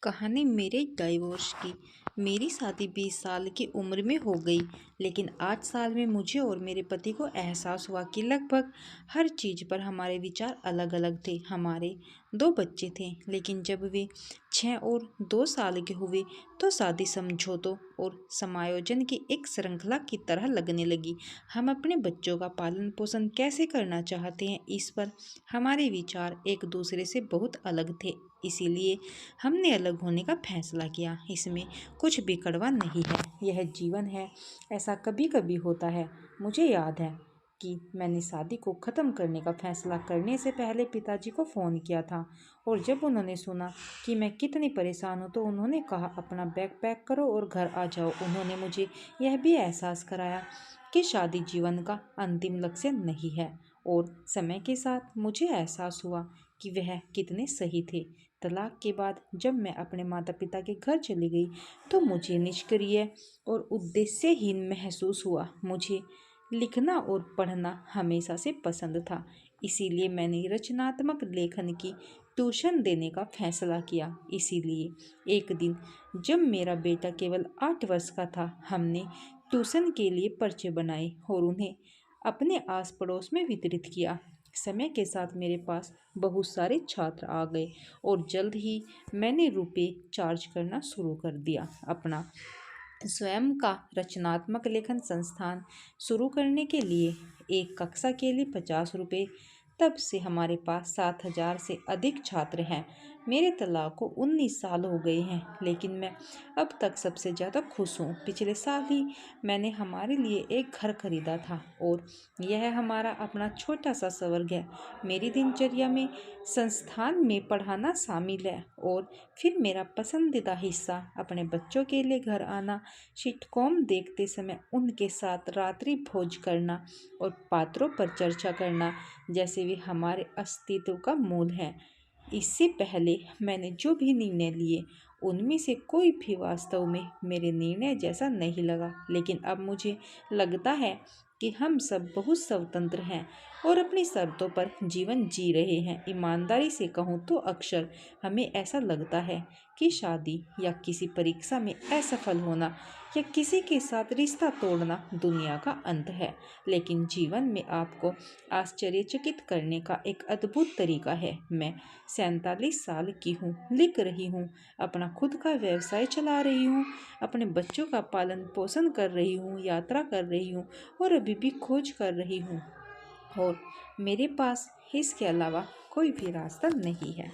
कहानी मेरे डाइवोर्स की। मेरी शादी 20 साल की उम्र में हो गई, लेकिन 8 साल में मुझे और मेरे पति को एहसास हुआ कि लगभग हर चीज़ पर हमारे विचार अलग अलग थे। हमारे 2 बच्चे थे, लेकिन जब वे 6 और 2 साल के हुए तो शादी समझौतों और समायोजन की एक श्रृंखला की तरह लगने लगी। हम अपने बच्चों का पालन पोषण कैसे करना चाहते हैं, इस पर हमारे विचार एक दूसरे से बहुत अलग थे। इसीलिए हमने अलग होने का फैसला किया। इसमें कुछ भी कड़वा नहीं है, यह जीवन है। ऐसा कभी कभी होता है। मुझे याद है कि मैंने शादी को ख़त्म करने का फैसला करने से पहले पिताजी को फ़ोन किया था, और जब उन्होंने सुना कि मैं कितनी परेशान हूँ तो उन्होंने कहा, अपना बैग पैक करो और घर आ जाओ। उन्होंने मुझे यह भी एहसास कराया कि शादी जीवन का अंतिम लक्ष्य नहीं है, और समय के साथ मुझे एहसास हुआ कि वह कितने सही थे। तलाक के बाद जब मैं अपने माता पिता के घर चली गई तो मुझे निष्क्रिय और उद्देश्यहीन महसूस हुआ। मुझे लिखना और पढ़ना हमेशा से पसंद था, इसीलिए मैंने रचनात्मक लेखन की ट्यूशन देने का फैसला किया। इसीलिए एक दिन जब मेरा बेटा केवल 8 वर्ष का था, हमने ट्यूशन के लिए पर्चे बनाए और उन्हें अपने आस पड़ोस में वितरित किया। समय के साथ मेरे पास बहुत सारे छात्र आ गए और जल्द ही मैंने रुपए चार्ज करना शुरू कर दिया। अपना स्वयं का रचनात्मक लेखन संस्थान शुरू करने के लिए एक कक्षा के लिए 50 रुपये। तब से हमारे पास 7,000 से अधिक छात्र हैं। मेरे तलाक को 19 साल हो गए हैं, लेकिन मैं अब तक सबसे ज़्यादा खुश हूँ। पिछले साल ही मैंने हमारे लिए एक घर खरीदा था और यह हमारा अपना छोटा सा स्वर्ग है। मेरी दिनचर्या में संस्थान में पढ़ाना शामिल है, और फिर मेरा पसंदीदा हिस्सा अपने बच्चों के लिए घर आना, सिटकॉम देखते समय उनके साथ रात्रि भोज करना और पात्रों पर चर्चा करना, जैसे वे हमारे अस्तित्व का मूल है। इससे पहले मैंने जो भी निर्णय लिए उनमें से कोई भी वास्तव में मेरे निर्णय जैसा नहीं लगा, लेकिन अब मुझे लगता है कि हम सब बहुत स्वतंत्र हैं और अपनी शर्तों पर जीवन जी रहे हैं। ईमानदारी से कहूँ तो अक्सर हमें ऐसा लगता है कि शादी या किसी परीक्षा में असफल होना या किसी के साथ रिश्ता तोड़ना दुनिया का अंत है, लेकिन जीवन में आपको आश्चर्यचकित करने का एक अद्भुत तरीका है। मैं 47 साल की हूँ, लिख रही हूँ, अपना खुद का व्यवसाय चला रही हूँ, अपने बच्चों का पालन पोषण कर रही हूँ, यात्रा कर रही हूँ और अभी भी खोज कर रही हूँ, और मेरे पास इसके अलावा कोई भी रास्ता नहीं है।